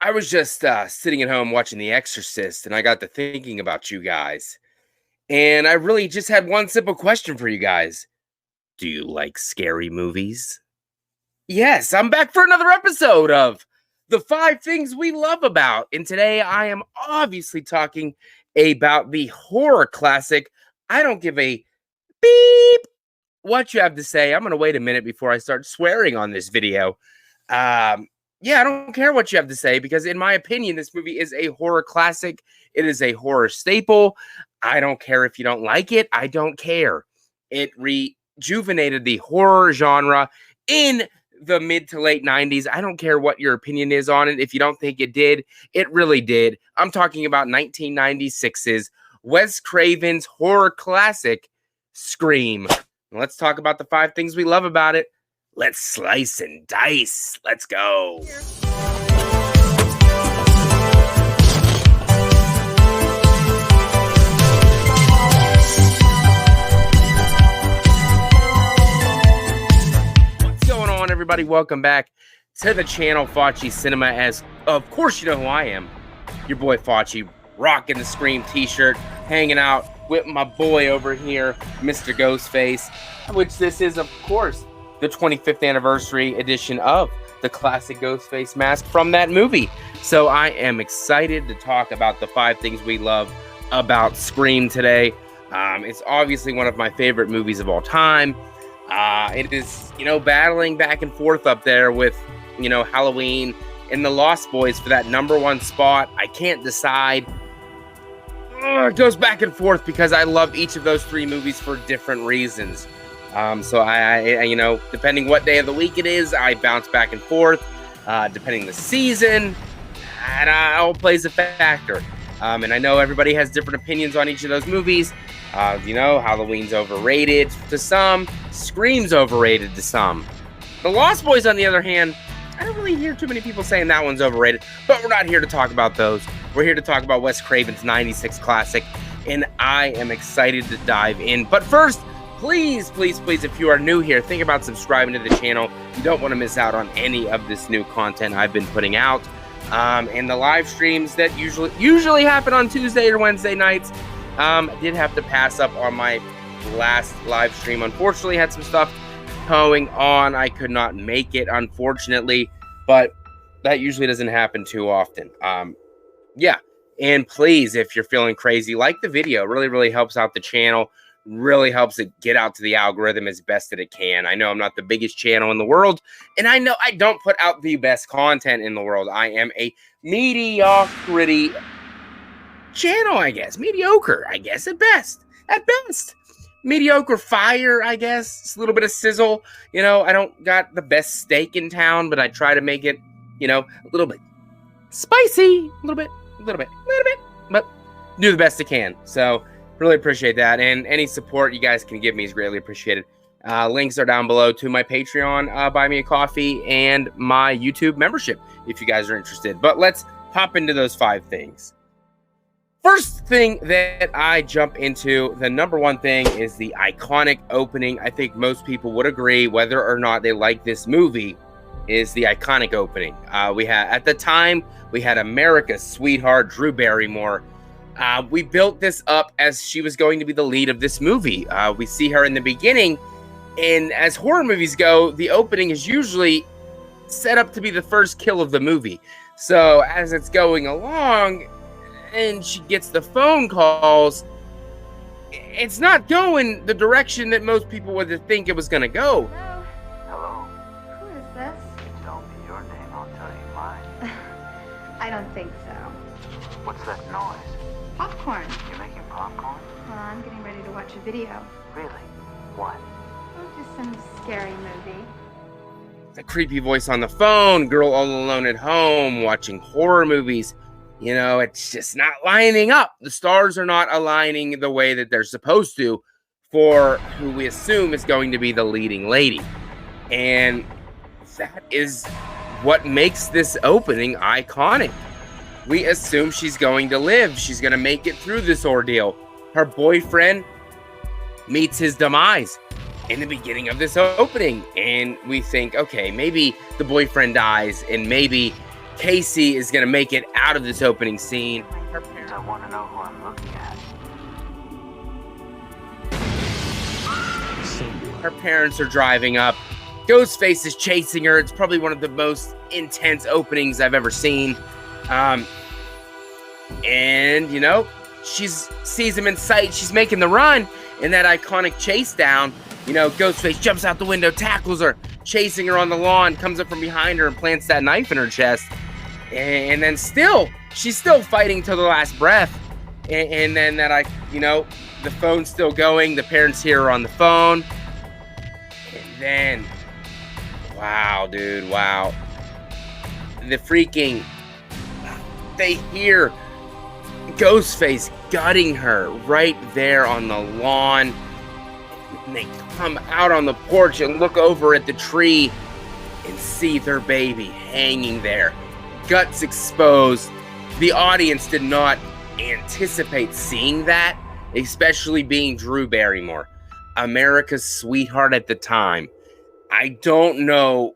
I was just sitting at home watching The Exorcist, and I got to thinking about you guys. And I really just had one simple question for you guys. Do you like scary movies? Yes, I'm back for another episode of The 5 Things We Love About. And today I am obviously talking about the horror classic. I don't give a beep what you have to say. I'm going to wait a minute before I start swearing on this video. Yeah, I don't care what you have to say because in my opinion, this movie is a horror classic. It is a horror staple. I don't care if you don't like it. I don't care. It rejuvenated the horror genre in the mid to late 90s. I don't care what your opinion is on it. If you don't think it did, it really did. I'm talking about 1996's Wes Craven's horror classic, Scream. Let's talk about the 5 things we love about it. Let's slice and dice. Let's go. What's going on, everybody? Welcome back to the channel, Faccis Cinema. As of course, you know who I am. Your boy Facci, rocking the Scream t-shirt, hanging out with my boy over here, Mr. Ghostface, which this is, of course, the 25th anniversary edition of the classic Ghostface mask from that movie. So I am excited to talk about the 5 things we love about Scream today. It's obviously one of my favorite movies of all time. It is, battling back and forth up there with, Halloween and The Lost Boys for that #1 spot. I can't decide. It goes back and forth because I love each of those 3 movies for different reasons. So I depending what day of the week it is, I bounce back and forth, depending the season, and it all plays a factor. And I know everybody has different opinions on each of those movies. Halloween's overrated to some, Scream's overrated to some. The Lost Boys, on the other hand, I don't really hear too many people saying that one's overrated, but we're not here to talk about those. We're here to talk about Wes Craven's 96 classic, and I am excited to dive in. But first, please, if you are new here, think about subscribing to the channel. You don't want to miss out on any of this new content I've been putting out. And the live streams that usually happen on Tuesday or Wednesday nights. I did have to pass up on my last live stream. Unfortunately, had some stuff going on. I could not make it, unfortunately, but that usually doesn't happen too often. Yeah, and please, if you're feeling crazy, like the video. It really helps out the channel. Really helps it get out to the algorithm as best that it can. I know I'm not the biggest channel in the world, and I know I don't put out the best content in the world. I am a mediocrity channel, I guess. Mediocre, I guess, at best. At best. Mediocre fire, I guess. It's a little bit of sizzle. I don't got the best steak in town, but I try to make it, a little bit spicy. A little bit, but do the best I can. So, really appreciate that, and any support you guys can give me is greatly appreciated. Links are down below to my Patreon, Buy Me a Coffee, and my YouTube membership if you guys are interested. But let's hop into those 5 things. First thing that I jump into, the #1 thing is the iconic opening. I think most people would agree, whether or not they like this movie, is the iconic opening. At the time, we had America's sweetheart, Drew Barrymore. We built this up as she was going to be the lead of this movie. We see her in the beginning, and as horror movies go, the opening is usually set up to be the first kill of the movie. So as it's going along, and she gets the phone calls, it's not going the direction that most people would think it was going to go. Hello? Who is this? Tell me your name, I'll tell you mine. I don't think so. What's that noise? Popcorn. You making popcorn? I'm getting ready to watch a video. Really? What? Oh, just some scary movie. The creepy voice on the phone, girl all alone at home, watching horror movies. It's just not lining up. The stars are not aligning the way that they're supposed to for who we assume is going to be the leading lady. And that is what makes this opening iconic. We assume she's going to live. She's going to make it through this ordeal. Her boyfriend meets his demise in the beginning of this opening. And we think, okay, maybe the boyfriend dies and maybe Casey is going to make it out of this opening scene. I want to know who I'm looking at. Her parents are driving up. Ghostface is chasing her. It's probably one of the most intense openings I've ever seen. And, you know, she sees him in sight. She's making the run. In that iconic chase down, you know, Ghostface jumps out the window, tackles her, chasing her on the lawn, comes up from behind her and plants that knife in her chest. And then she's still fighting till the last breath. And then the phone's still going. The parents hear her on the phone. And then, wow, dude, wow. They hear Ghostface gutting her right there on the lawn. And they come out on the porch and look over at the tree and see their baby hanging there, guts exposed. The audience did not anticipate seeing that, especially being Drew Barrymore, America's sweetheart at the time. I don't know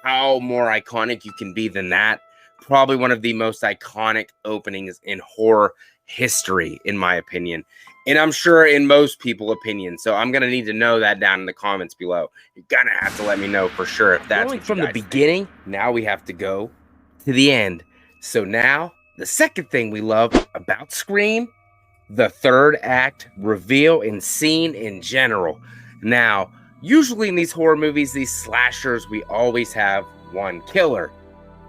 how more iconic you can be than that. Probably one of the most iconic openings in horror history, in my opinion. And I'm sure in most people's opinion. So I'm going to need to know that down in the comments below. You're going to have to let me know for sure if that's from the beginning. Now we have to go to the end. So now, the second thing we love about Scream, the third act reveal and scene in general. Now, usually in these horror movies, these slashers, we always have one killer.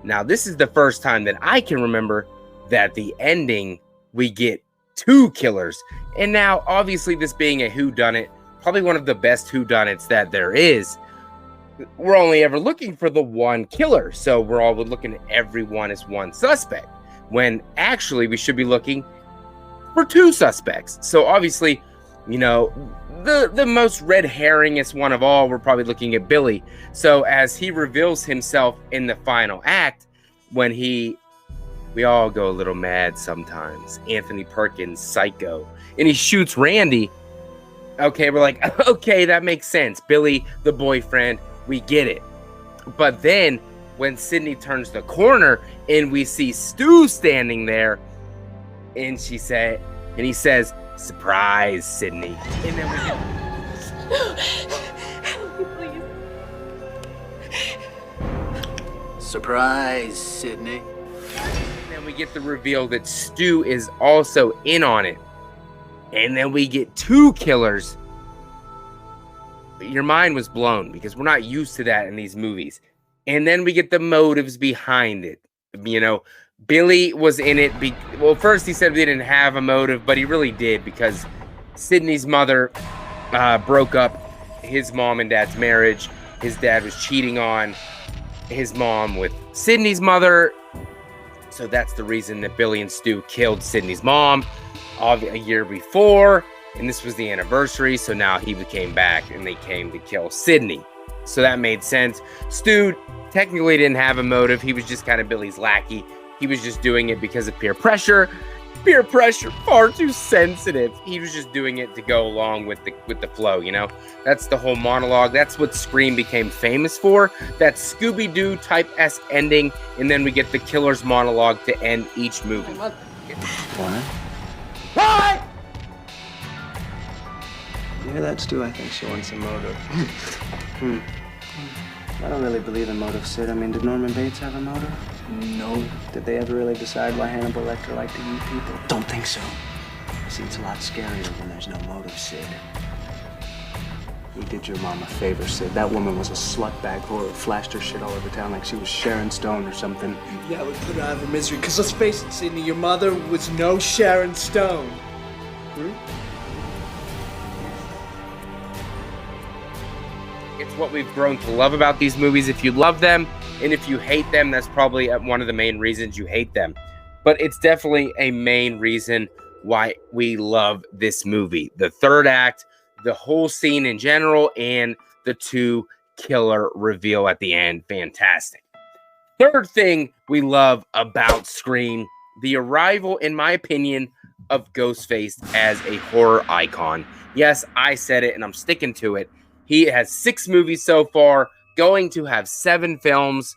Now, this is the first time that I can remember that the ending, we get two killers. And now, obviously, this being a whodunit, probably one of the best whodunits that there is, we're only ever looking for the one killer. So we're all looking at everyone as one suspect, when actually we should be looking for two suspects. So obviously, you know, the most red herringest one of all, we're probably looking at Billy. So as he reveals himself in the final act, when we all go a little mad sometimes, Anthony Perkins, psycho, and he shoots Randy. Okay, we're like, okay, that makes sense. Billy, the boyfriend, we get it. But then when Sydney turns the corner and we see Stu standing there, and he says, "Surprise, Sydney." And then we get, Help me, please. Surprise, Sydney. and then we get the reveal that Stu is also in on it. And then we get two killers. Your mind was blown because we're not used to that in these movies. And then we get the motives behind it. You know, Billy was in it. Well, first he said we didn't have a motive, but he really did, because Sydney's mother broke up his mom and dad's marriage. His dad was cheating on his mom with Sydney's mother. So that's the reason that Billy and Stu killed Sydney's mom a year before. And this was the anniversary. So now he came back and they came to kill Sydney. So that made sense. Stu technically didn't have a motive. He was just kind of Billy's lackey. He was just doing it because of peer pressure. Peer pressure, far too sensitive. He was just doing it to go along with the flow, you know? That's the whole monologue. That's what Scream became famous for. That Scooby-Doo type-esque ending. And then we get the killer's monologue to end each movie. What? What? You hear that, Stu? I think she wants a motive. I don't really believe in motive, Sid. I mean, did Norman Bates have a motive? No. Did they ever really decide why Hannibal Lecter liked to eat people? Don't think so. See, it's a lot scarier when there's no motive, Sid. You did your mom a favor, Sid. That woman was a slutbag whore who flashed her shit all over town like she was Sharon Stone or something. Yeah, we put her out of her misery. Because let's face it, Sidney, your mother was no Sharon Stone. It's what we've grown to love about these movies. If you love them and if you hate them, that's probably one of the main reasons you hate them. But it's definitely a main reason why we love this movie. The third act, the whole scene in general, and the two killer reveal at the end. Fantastic. Third thing we love about Scream, the arrival, in my opinion, of Ghostface as a horror icon. Yes, I said it and I'm sticking to it. He has 6 movies so far, going to have 7 films.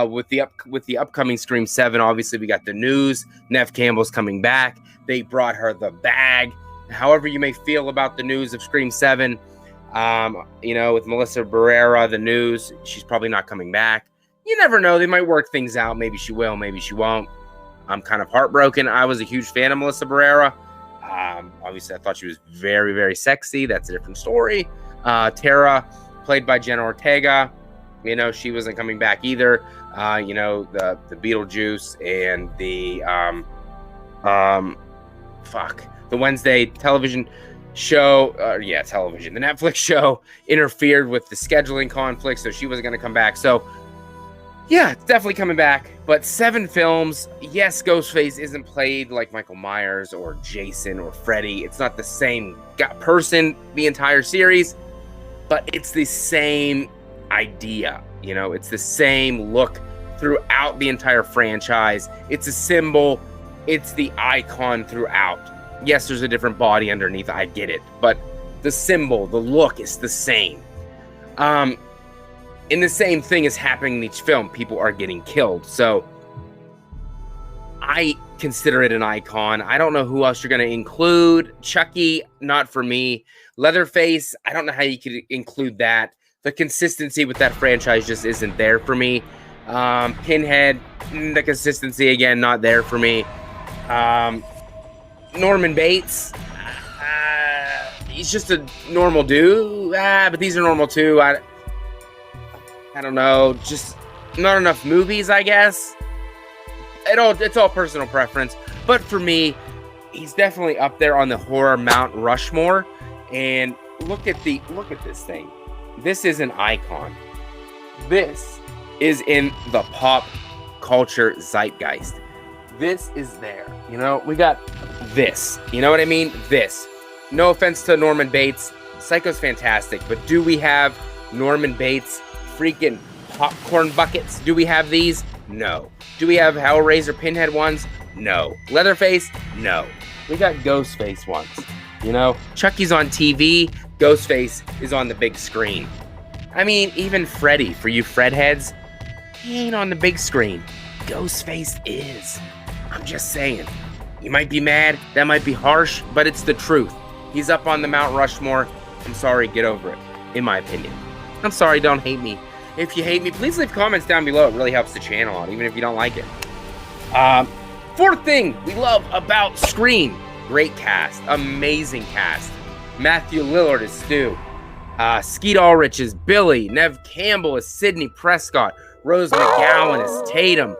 with the upcoming Scream 7. Obviously, we got the news. Neve Campbell's coming back. They brought her the bag. However you may feel about the news of Scream 7, with Melissa Barrera, the news, she's probably not coming back. You never know. They might work things out. Maybe she will. Maybe she won't. I'm kind of heartbroken. I was a huge fan of Melissa Barrera. Obviously, I thought she was very, very sexy. That's a different story. Tara, played by Jenna Ortega, she wasn't coming back either. The Beetlejuice and the the Wednesday television show, the Netflix show interfered with the scheduling conflict, so she wasn't going to come back. So yeah, it's definitely coming back. But 7 films. Yes, Ghostface isn't played like Michael Myers or Jason or Freddy. It's not the same person the entire series, but it's the same idea. It's the same look throughout the entire franchise. It's a symbol. It's the icon throughout. Yes, there's a different body underneath. I get it. But the symbol, the look is the same. And the same thing is happening in each film. People are getting killed. So I consider it an icon. I don't know who else you're going to include. Chucky, not for me. Leatherface, I don't know how you could include that. The consistency with that franchise just isn't there for me. Pinhead, the consistency, again, not there for me. Norman Bates, he's just a normal dude. But these are normal too. I don't know, just not enough movies, I guess. It's all personal preference. But for me, he's definitely up there on the horror Mount Rushmore. And look at this thing. This is an icon. This is in the pop culture zeitgeist. This is there. We got this. You know what I mean? This. No offense to Norman Bates. Psycho's fantastic. But do we have Norman Bates freaking popcorn buckets? Do we have these? No. Do we have Hellraiser Pinhead ones? No. Leatherface? No. We got Ghostface ones. Chucky's on TV. Ghostface is on the big screen. I mean, even Freddy, for you Fred heads, he ain't on the big screen. Ghostface is. I'm just saying. You might be mad. That might be harsh, but it's the truth. He's up on the Mount Rushmore. I'm sorry, get over it, in my opinion. I'm sorry, don't hate me. If you hate me, please leave comments down below. It really helps the channel out, even if you don't like it. Fourth thing we love about Scream. Great cast. Amazing cast. Matthew Lillard is Stu. Skeet Ulrich is Billy. Neve Campbell is Sidney Prescott. Rose McGowan is Tatum.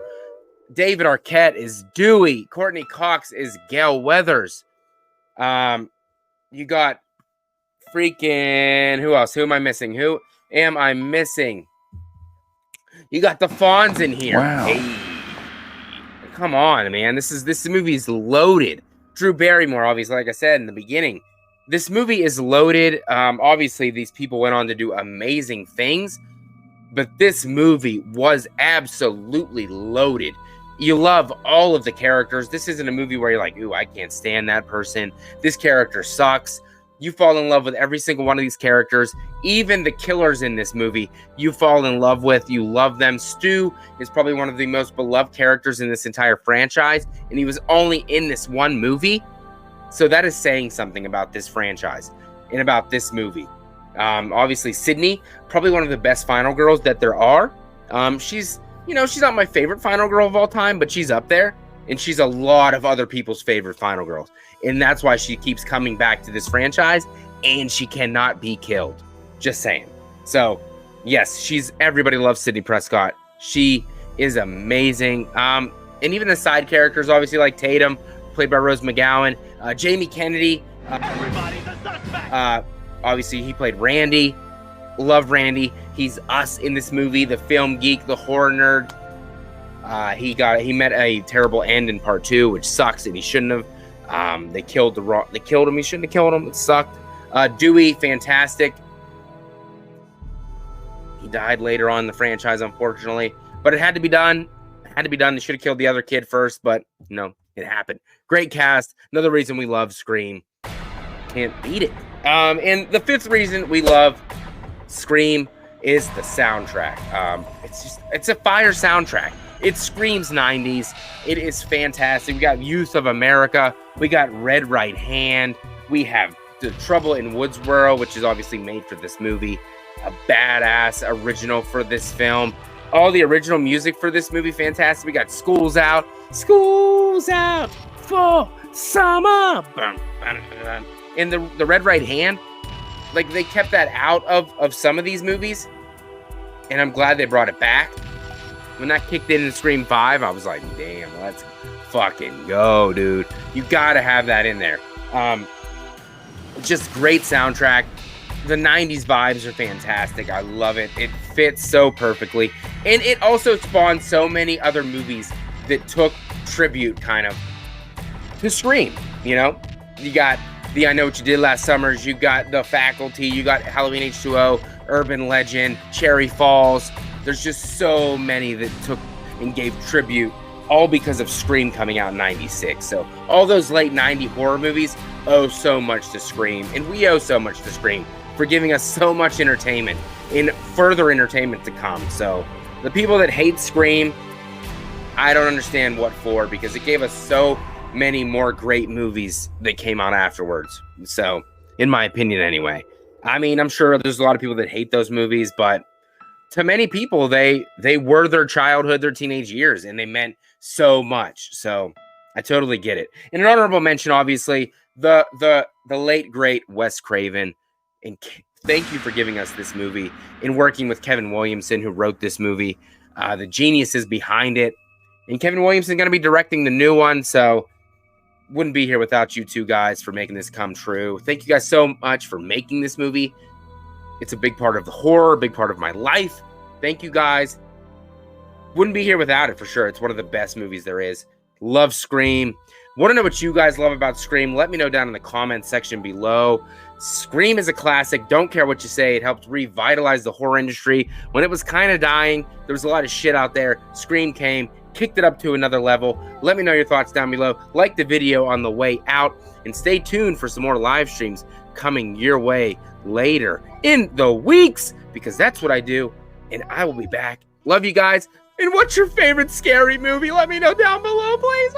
David Arquette is Dewey. Courtney Cox is Gail Weathers. You got freaking... Who else? Who am I missing? Who am I missing? You got the Fonz in here. Wow. Hey. Come on, man. This movie is loaded. Drew Barrymore, obviously, like I said in the beginning. This movie is loaded. Obviously, these people went on to do amazing things. But this movie was absolutely loaded. You love all of the characters. This isn't a movie where you're like, ooh, I can't stand that person. This character sucks. You fall in love with every single one of these characters. Even the killers in this movie, you fall in love with. You love them. Stu is probably one of the most beloved characters in this entire franchise. And he was only in this one movie. So that is saying something about this franchise and about this movie. Obviously, Sydney, probably one of the best final girls that there are. She's not my favorite final girl of all time, but she's up there. And she's a lot of other people's favorite final girls. And that's why she keeps coming back to this franchise. And she cannot be killed. Just saying. So, yes, everybody loves Sidney Prescott. She is amazing. And even the side characters, obviously, like Tatum, played by Rose McGowan. Jamie Kennedy. Obviously, he played Randy. Love Randy. He's us in this movie. The film geek, the horror nerd. He met a terrible end in part 2, which sucks, and he shouldn't have. They killed him. He shouldn't have killed him. It sucked. Dewey, fantastic. He died later on in the franchise, unfortunately, but it had to be done. They should have killed the other kid first, but no, it happened. Great cast. Another reason we love Scream. Can't beat it. And the fifth reason we love Scream is the soundtrack. It's a fire soundtrack. It screams 90s. It is fantastic. We got Youth of America. We got Red Right Hand. We have The Trouble in Woodsboro, which is obviously made for this movie. A badass original for this film. All the original music for this movie, fantastic. We got School's Out for summer. And the Red Right Hand, like, they kept that out of some of these movies, and I'm glad they brought it back. When that kicked in Scream 5, I was like, damn, let's fucking go, dude. You gotta have that in there. Just great soundtrack. The 90s vibes are fantastic. I love it. It fits so perfectly. And it also spawned so many other movies that took tribute kind of to Scream, you know? You got the I Know What You Did Last Summers, you got The Faculty, you got Halloween H2O, Urban Legend, Cherry Falls. There's just so many that took and gave tribute, all because of Scream coming out in 96. So all those late 90 horror movies owe so much to Scream, and we owe so much to Scream for giving us so much entertainment and further entertainment to come. So the people that hate Scream, I don't understand what for, because it gave us so many more great movies that came out afterwards. So, in my opinion anyway. I mean, I'm sure there's a lot of people that hate those movies, but to many people, they were their childhood, their teenage years, and they meant so much. So I totally get it. And an honorable mention, obviously, the late great Wes Craven. And thank you for giving us this movie and working with Kevin Williamson, who wrote this movie. The geniuses behind it. And Kevin Williamson is going to be directing the new one, so wouldn't be here without you two guys for making this come true. Thank you guys so much for making this movie. It's a big part of the horror, a big part of my life. Thank you guys. Wouldn't be here without it for sure. It's one of the best movies there is. Love Scream. Want to know what you guys love about Scream? Let me know down in the comments section below. Scream is a classic. Don't care what you say. It helped revitalize the horror industry. When it was kind of dying, there was a lot of shit out there. Scream came, kicked it up to another level. Let me know your thoughts down below. Like the video on the way out, and stay tuned for some more live streams coming your way later in the weeks, because that's what I do, and I will be back. Love you guys. And what's your favorite scary movie? Let me know down below, please.